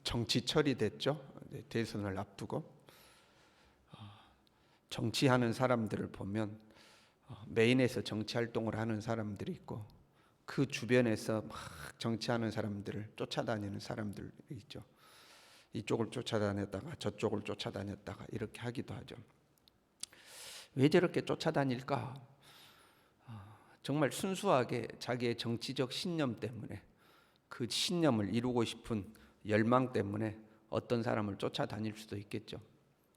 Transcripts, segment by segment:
정치철이 됐죠. 대선을 앞두고 정치하는 사람들을 보면 메인에서 정치 활동을 하는 사람들이 있고 그 주변에서 막 정치하는 사람들을 쫓아다니는 사람들이 있죠. 이쪽을 쫓아다녔다가 저쪽을 쫓아다녔다가 이렇게 하기도 하죠. 왜 저렇게 쫓아다닐까? 정말 순수하게 자기의 정치적 신념 때문에, 그 신념을 이루고 싶은 열망 때문에 어떤 사람을 쫓아다닐 수도 있겠죠.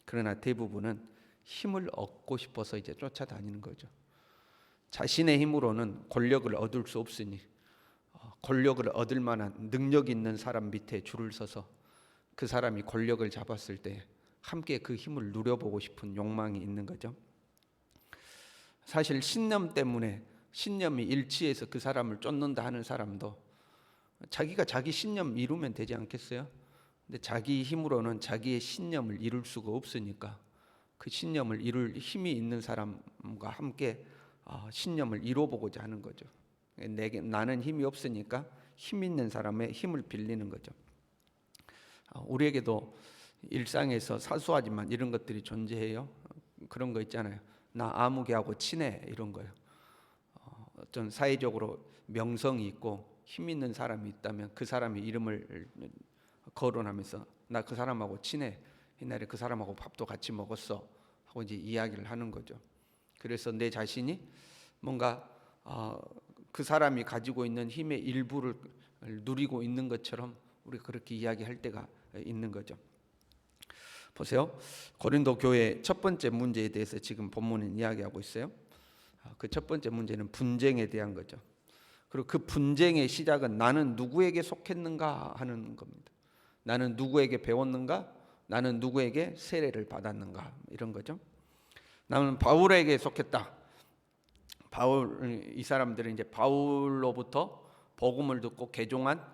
그러나 대부분은 힘을 얻고 싶어서 이제 쫓아다니는 거죠. 자신의 힘으로는 권력을 얻을 수 없으니 권력을 얻을 만한 능력 있는 사람 밑에 줄을 서서 그 사람이 권력을 잡았을 때 함께 그 힘을 누려보고 싶은 욕망이 있는 거죠. 사실 신념 때문에, 신념이 일치해서 그 사람을 쫓는다 하는 사람도 자기가 자기 신념 이루면 되지 않겠어요? 근데 자기 힘으로는 자기의 신념을 이룰 수가 없으니까 그 신념을 이룰 힘이 있는 사람과 함께 신념을 이뤄보고자 하는 거죠. 나는 힘이 없으니까 힘 있는 사람의 힘을 빌리는 거죠. 우리에게도 일상에서 사소하지만 이런 것들이 존재해요. 그런 거 있잖아요. 나 아무개하고 친해, 이런 거요. 어떤 사회적으로 명성이 있고 힘 있는 사람이 있다면 그 사람의 이름을 거론하면서 나 그 사람하고 친해, 옛날에 그 사람하고 밥도 같이 먹었어 하고 이제 이야기를 하는 거죠. 그래서 내 자신이 뭔가 그 사람이 가지고 있는 힘의 일부를 누리고 있는 것처럼 우리가 그렇게 이야기할 때가 있는 거죠. 보세요. 고린도 교회 첫 번째 문제에 대해서 지금 본문은 이야기하고 있어요. 그 첫 번째 문제는 분쟁에 대한 거죠. 그리고 그 분쟁의 시작은 나는 누구에게 속했는가 하는 겁니다. 나는 누구에게 배웠는가? 나는 누구에게 세례를 받았는가? 이런 거죠. 나는 바울에게 속했다. 이 사람들은 이제 바울로부터 복음을 듣고 개종한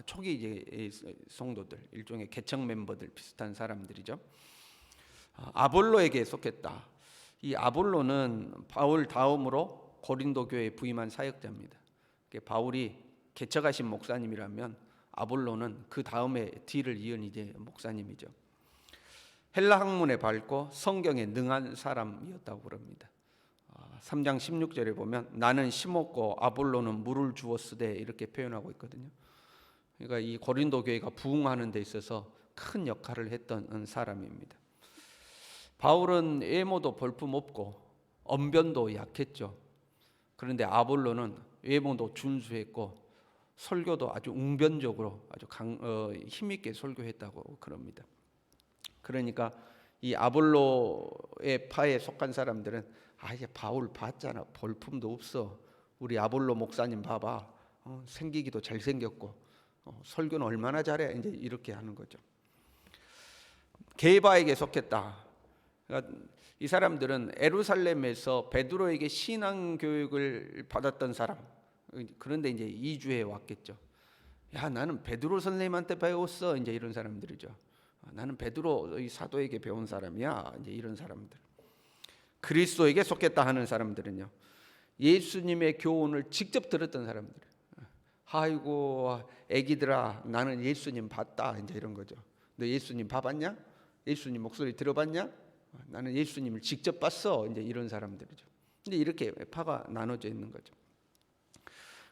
초기 이제 성도들, 일종의 개척 멤버들 비슷한 사람들이죠. 아볼로에게 속했다. 이 아볼로는 바울 다음으로 고린도 교회에 부임한 사역자입니다. 바울이 개척하신 목사님이라면 아볼로는 그 다음에 뒤를 이은 이제 목사님이죠. 헬라 학문에 밝고 성경에 능한 사람이었다고 그럽니다. 3장 16절에 보면 나는 심었고 아볼로는 물을 주었으되 이렇게 표현하고 있거든요. 그러니까 이 고린도 교회가 부흥하는 데 있어서 큰 역할을 했던 사람입니다. 바울은 외모도 볼품없고 언변도 약했죠. 그런데 아볼로는 외모도 준수했고 설교도 아주 웅변적으로 아주 힘있게 설교했다고 그럽니다. 그러니까 이 아볼로의 파에 속한 사람들은 이제 바울 봤잖아, 볼품도 없어, 우리 아볼로 목사님 봐봐, 생기기도 잘생겼고 설교는 얼마나 잘해, 이제 이렇게 하는 거죠. 게바에게 속했다. 그러니까 이 사람들은 예루살렘에서 베드로에게 신앙 교육을 받았던 사람. 그런데 이제 이주해 왔겠죠. 야, 나는 베드로 선생님한테 배웠어, 이제 이런 사람들이죠. 나는 베드로 이 사도에게 배운 사람이야, 이제 이런 사람들. 그리스도에게 속했다 하는 사람들은요, 예수님의 교훈을 직접 들었던 사람들. 아이고 애기들아, 나는 예수님 봤다, 이제 이런 거죠. 너 예수님 봐봤냐? 예수님 목소리 들어봤냐? 나는 예수님을 직접 봤어, 이제 이런 사람들이죠. 근데 이렇게 파가 나눠져 있는 거죠.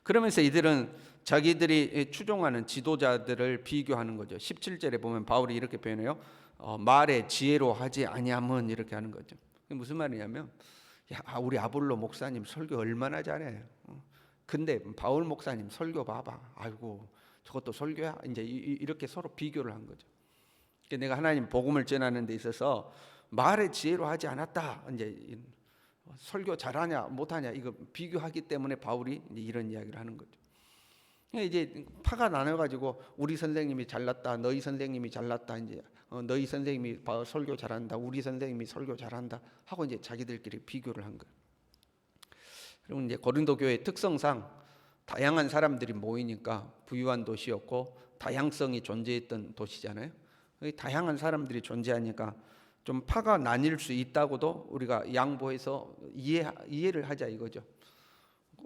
그러면서 이들은 자기들이 추종하는 지도자들을 비교하는 거죠. 17절에 보면 바울이 이렇게 표현해요. 말에 지혜로 하지 아니함은, 이렇게 하는 거죠. 무슨 말이냐면, 야, 우리 아볼로 목사님 설교 얼마나 잘해. 근데 바울 목사님 설교 봐봐. 아이고 저것도 설교야. 이제 이렇게 서로 비교를 한 거죠. 내가 하나님 복음을 전하는 데 있어서 말에 지혜로 하지 않았다, 이제 설교 잘하냐 못하냐 이거 비교하기 때문에 바울이 이제 이런 이야기를 하는 거죠. 이제 파가 나눠가지고 우리 선생님이 잘났다, 너희 선생님이 잘났다, 이제 너희 선생님이 설교 잘한다, 우리 선생님이 설교 잘한다 하고 이제 자기들끼리 비교를 한 거예요. 그리고 이제 고린도 교회의 특성상 다양한 사람들이 모이니까 부유한 도시였고 다양성이 존재했던 도시잖아요. 다양한 사람들이 존재하니까 좀 파가 나뉠 수 있다고도 우리가 양보해서 이해를 하자 이거죠.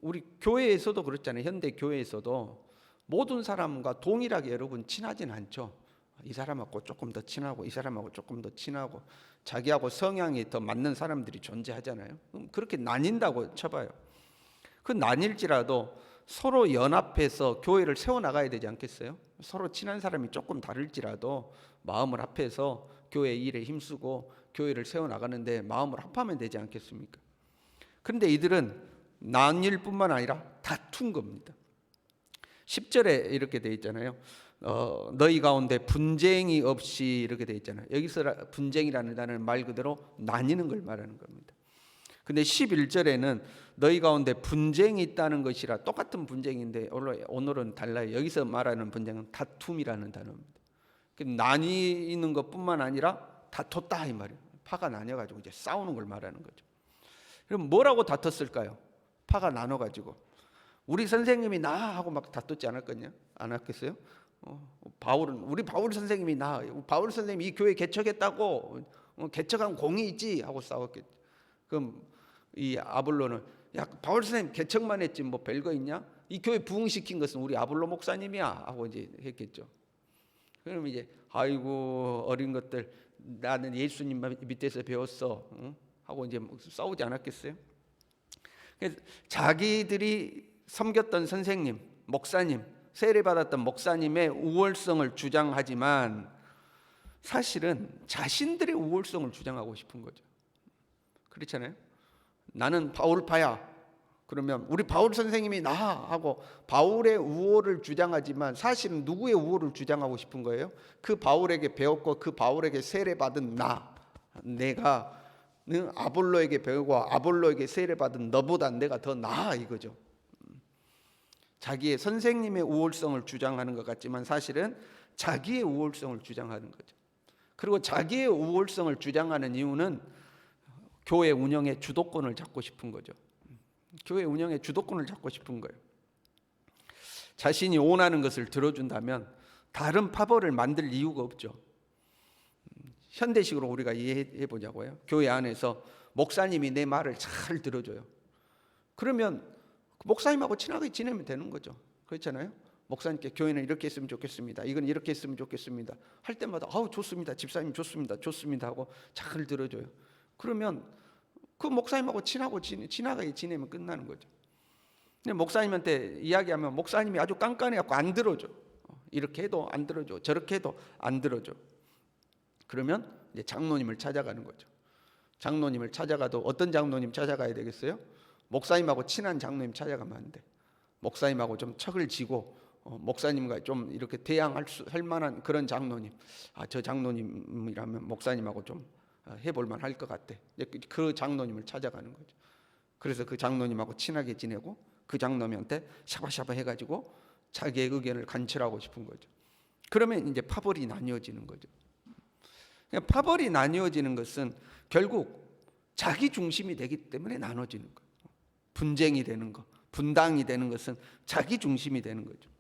우리 교회에서도 그렇잖아요. 현대 교회에서도 모든 사람과 동일하게 여러분 친하진 않죠. 이 사람하고 조금 더 친하고 이 사람하고 조금 더 친하고 자기하고 성향이 더 맞는 사람들이 존재하잖아요. 그럼 그렇게 나뉜다고 쳐봐요. 그 나뉠지라도 서로 연합해서 교회를 세워나가야 되지 않겠어요? 서로 친한 사람이 조금 다를지라도 마음을 합해서 교회 일에 힘쓰고 교회를 세워나가는데 마음을 합하면 되지 않겠습니까? 그런데 이들은 나뉠 뿐만 아니라 다툰 겁니다. 10절에 이렇게 돼 있잖아요. 너희 가운데 분쟁이 없이 이렇게 돼 있잖아요. 여기서 분쟁이라는 단어는 말 그대로 나뉘는 걸 말하는 겁니다. 근데 11절에는 너희 가운데 분쟁이 있다는 것이라, 똑같은 분쟁인데 오늘은 달라요. 여기서 말하는 분쟁은 다툼이라는 단어입니다. 나뉘는 것뿐만 아니라 다퉜다 이 말이에요. 파가 나뉘어가지고 이제 싸우는 걸 말하는 거죠. 그럼 뭐라고 다퉜을까요? 파가 나눠가지고 우리 선생님이 나 하고 막 다퉜지 않았겠냐? 안 했겠어요? 우리 바울 선생님이 나, 바울 선생님이 이 교회 개척했다고, 개척한 공이 있지 하고 싸웠겠죠. 그럼 이 아볼로는 야 바울 선생님 개척만 했지 뭐 별거 있냐? 이 교회 부흥시킨 것은 우리 아볼로 목사님이야 하고 이제 했겠죠. 그럼 이제 아이고 어린 것들, 나는 예수님 밑에서 배웠어, 응? 하고 이제 싸우지 않았겠어요? 그래서 자기들이 섬겼던 선생님, 목사님, 세례받았던 목사님의 우월성을 주장하지만 사실은 자신들의 우월성을 주장하고 싶은 거죠. 그렇잖아요. 나는 바울파야. 그러면 우리 바울 선생님이 나 하고 바울의 우월을 주장하지만 사실은 누구의 우월을 주장하고 싶은 거예요? 그 바울에게 배웠고 그 바울에게 세례받은 내가 아볼로에게 배우고 아볼로에게 세례받은 너보다 내가 더 나아 이거죠. 자기의 선생님의 우월성을 주장하는 것 같지만 사실은 자기의 우월성을 주장하는 거죠. 그리고 자기의 우월성을 주장하는 이유는 교회 운영의 주도권을 잡고 싶은 거죠. 교회 운영의 주도권을 잡고 싶은 거예요. 자신이 원하는 것을 들어준다면 다른 파벌을 만들 이유가 없죠. 현대식으로 우리가 이해해 보자고요. 교회 안에서 목사님이 내 말을 잘 들어줘요. 그러면 목사님하고 친하게 지내면 되는 거죠. 그렇잖아요. 목사님께 교회는 이렇게 했으면 좋겠습니다. 이건 이렇게 했으면 좋겠습니다. 할 때마다 아우 좋습니다. 집사님 좋습니다. 좋습니다 하고 잘 들어줘요. 그러면 그 목사님하고 친하게 지내면 끝나는 거죠. 근데 목사님한테 이야기하면 목사님이 아주 깐깐해갖고 안 들어줘. 이렇게 해도 안 들어줘. 저렇게 해도 안 들어줘. 그러면 이제 장로님을 찾아가는 거죠. 장로님을 찾아가도 어떤 장로님 찾아가야 되겠어요? 목사님하고 친한 장로님 찾아가면 안 돼. 목사님하고 좀 척을 지고 목사님과 좀 이렇게 대항할 만한 그런 장로님. 저 장로님이라면 목사님하고 좀 해볼 만할 것 같아. 그 장로님을 찾아가는 거죠. 그래서 그 장로님하고 친하게 지내고 그 장로님한테 샤바샤바 해가지고 자기의 의견을 관철하고 싶은 거죠. 그러면 이제 파벌이 나뉘어지는 거죠. 파벌이 나뉘어지는 것은 결국 자기 중심이 되기 때문에 나눠지는 거예요. 분쟁이 되는 거, 분당이 되는 것은 자기 중심이 되는 거죠.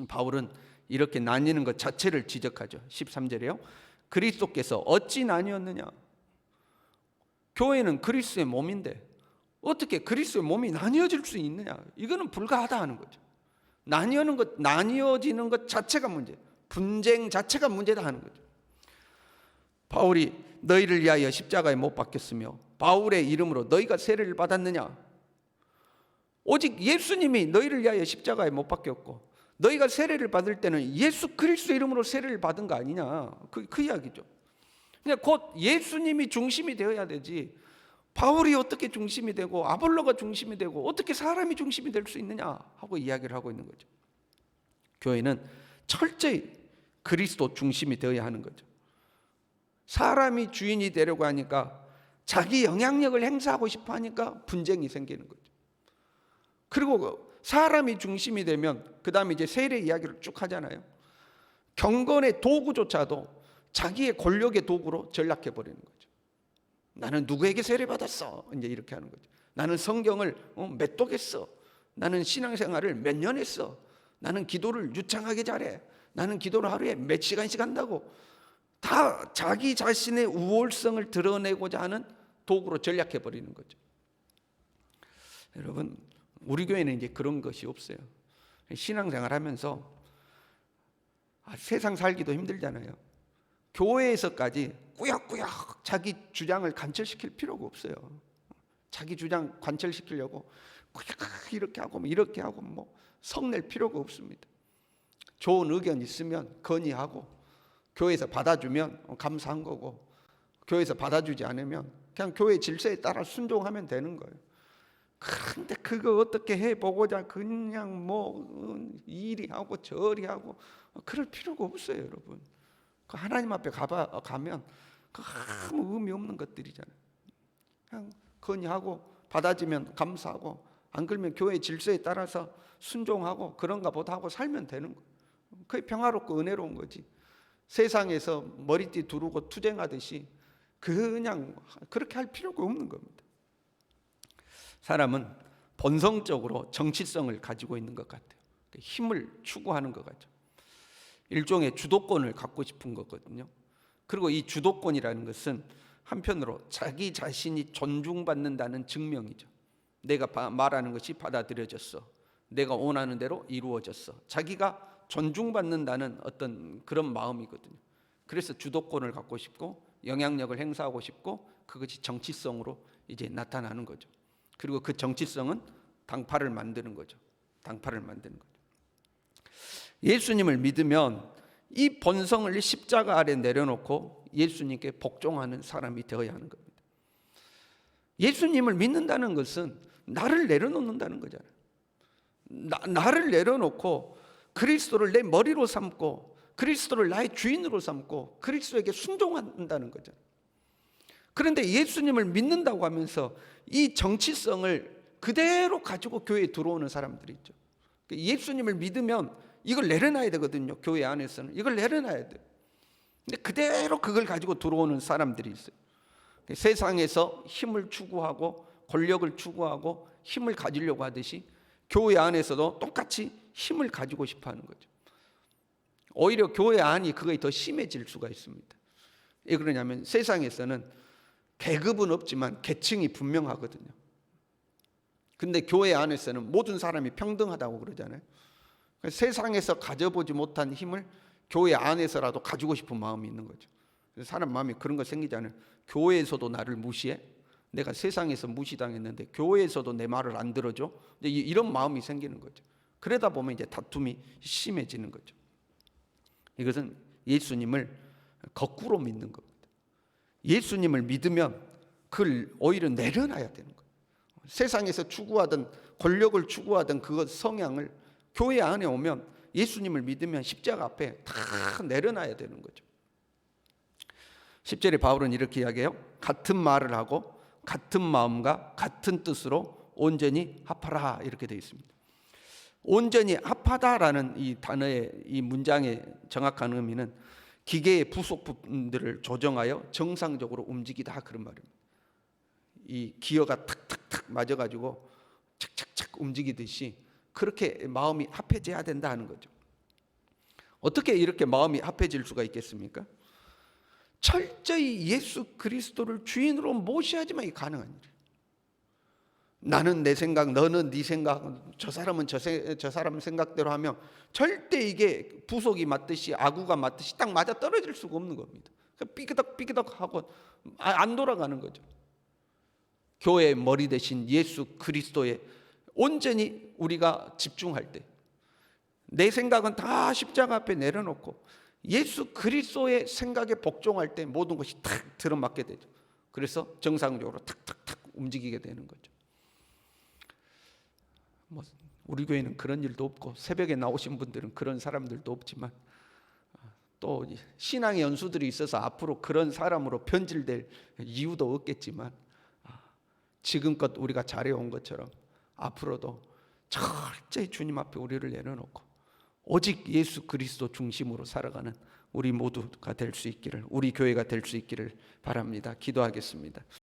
바울은 이렇게 나뉘는 것 자체를 지적하죠. 13절에요. 그리스도께서 어찌 나뉘었느냐? 교회는 그리스도의 몸인데 어떻게 그리스도의 몸이 나뉘어질 수 있느냐? 이거는 불가하다 하는 거죠. 나뉘어지는 것 자체가 문제, 분쟁 자체가 문제다 하는 거죠. 바울이 너희를 위하여 십자가에 못 박혔으며 바울의 이름으로 너희가 세례를 받았느냐? 오직 예수님이 너희를 위하여 십자가에 못 박혔고 너희가 세례를 받을 때는 예수 그리스도 이름으로 세례를 받은 거 아니냐? 그 이야기죠. 그냥 곧 예수님이 중심이 되어야 되지. 바울이 어떻게 중심이 되고 아볼로가 중심이 되고 어떻게 사람이 중심이 될 수 있느냐 하고 이야기를 하고 있는 거죠. 교회는 철저히 그리스도 중심이 되어야 하는 거죠. 사람이 주인이 되려고 하니까 자기 영향력을 행사하고 싶어 하니까 분쟁이 생기는 거죠. 그리고 사람이 중심이 되면 그 다음에 이제 세례 이야기를 쭉 하잖아요. 경건의 도구조차도 자기의 권력의 도구로 전락해버리는 거죠. 나는 누구에게 세례 받았어 이제 이렇게 하는 거죠. 나는 성경을 몇 독했어. 나는 신앙생활을 몇 년 했어. 나는 기도를 유창하게 잘해. 나는 기도를 하루에 몇 시간씩 한다고. 다 자기 자신의 우월성을 드러내고자 하는 도구로 전략해버리는 거죠. 여러분, 우리 교회는 이제 그런 것이 없어요. 신앙생활 하면서 세상 살기도 힘들잖아요. 교회에서까지 꾸역꾸역 자기 주장을 관철시킬 필요가 없어요. 자기 주장 관철시키려고 꾸역 이렇게 하고 이렇게 하고 성낼 필요가 없습니다. 좋은 의견 있으면 건의하고, 교회에서 받아주면 감사한 거고, 교회에서 받아주지 않으면 그냥 교회 질서에 따라 순종하면 되는 거예요. 그런데 그거 어떻게 해보고자 그냥 이리 하고 저리 하고 그럴 필요가 없어요, 여러분. 하나님 앞에 가면 아무 의미 없는 것들이잖아요. 그냥 건의하고 받아주면 감사하고, 안 그러면 교회 질서에 따라서 순종하고 그런가 보다 하고 살면 되는 거예요. 그게 평화롭고 은혜로운 거지. 세상에서 머리띠 두르고 투쟁하듯이 그냥 그렇게 할 필요가 없는 겁니다. 사람은 본성적으로 정치성을 가지고 있는 것 같아요. 힘을 추구하는 것 같죠. 일종의 주도권을 갖고 싶은 거거든요. 그리고 이 주도권이라는 것은 한편으로 자기 자신이 존중받는다는 증명이죠. 내가 말하는 것이 받아들여졌어. 내가 원하는 대로 이루어졌어. 자기가 존중받는다는 어떤 그런 마음이거든요. 그래서 주도권을 갖고 싶고 영향력을 행사하고 싶고, 그것이 정치성으로 이제 나타나는 거죠. 그리고 그 정치성은 당파를 만드는 거죠. 당파를 만드는 거죠. 예수님을 믿으면 이 본성을 십자가 아래 내려놓고 예수님께 복종하는 사람이 되어야 하는 겁니다. 예수님을 믿는다는 것은 나를 내려놓는다는 거잖아요. 나를 내려놓고 그리스도를 내 머리로 삼고 그리스도를 나의 주인으로 삼고 그리스도에게 순종한다는 거잖아요. 그런데 예수님을 믿는다고 하면서 이 정치성을 그대로 가지고 교회에 들어오는 사람들이 있죠. 예수님을 믿으면 이걸 내려놔야 되거든요. 교회 안에서는 이걸 내려놔야 돼요. 근데 그대로 그걸 가지고 들어오는 사람들이 있어요. 세상에서 힘을 추구하고 권력을 추구하고 힘을 가지려고 하듯이 교회 안에서도 똑같이 힘을 가지고 싶어 하는 거죠. 오히려 교회 안이 그거에 더 심해질 수가 있습니다. 왜 그러냐면 세상에서는 계급은 없지만 계층이 분명하거든요. 근데 교회 안에서는 모든 사람이 평등하다고 그러잖아요. 세상에서 가져보지 못한 힘을 교회 안에서라도 가지고 싶은 마음이 있는 거죠. 사람 마음에 그런 거 생기잖아요. 교회에서도 나를 무시해? 내가 세상에서 무시당했는데 교회에서도 내 말을 안 들어줘? 이런 마음이 생기는 거죠. 그러다 보면 이제 다툼이 심해지는 거죠. 이것은 예수님을 거꾸로 믿는 겁니다. 예수님을 믿으면 그걸 오히려 내려놔야 되는 거예요. 세상에서 추구하던 권력을 추구하던 그 성향을 교회 안에 오면 예수님을 믿으면 십자가 앞에 다 내려놔야 되는 거죠. 10절에 바울은 이렇게 이야기해요. 같은 말을 하고 같은 마음과 같은 뜻으로 온전히 합하라, 이렇게 되어 있습니다. 온전히 합하다라는 이 단어의 이 문장의 정확한 의미는 기계의 부속 부분들을 조정하여 정상적으로 움직이다, 그런 말입니다. 이 기어가 탁탁탁 맞아가지고 착착착 움직이듯이 그렇게 마음이 합해져야 된다 하는 거죠. 어떻게 이렇게 마음이 합해질 수가 있겠습니까? 철저히 예수 그리스도를 주인으로 모셔야지만 이게 가능한 일이에요. 나는 내 생각, 너는 네 생각, 저 사람은 저 사람 생각대로 하면 절대 이게 부속이 맞듯이 아구가 맞듯이 딱 맞아 떨어질 수가 없는 겁니다. 삐그덕 하고 안 돌아가는 거죠. 교회의 머리 대신 예수 그리스도에 온전히 우리가 집중할 때, 내 생각은 다 십자가 앞에 내려놓고 예수 그리스도의 생각에 복종할 때 모든 것이 탁 들어맞게 되죠. 그래서 정상적으로 탁탁탁 움직이게 되는 거죠. 우리 교회는 그런 일도 없고 새벽에 나오신 분들은 그런 사람들도 없지만, 또 신앙의 연수들이 있어서 앞으로 그런 사람으로 변질될 이유도 없겠지만, 지금껏 우리가 잘해온 것처럼 앞으로도 철저히 주님 앞에 우리를 내려놓고 오직 예수 그리스도 중심으로 살아가는 우리 모두가 될 수 있기를, 우리 교회가 될 수 있기를 바랍니다. 기도하겠습니다.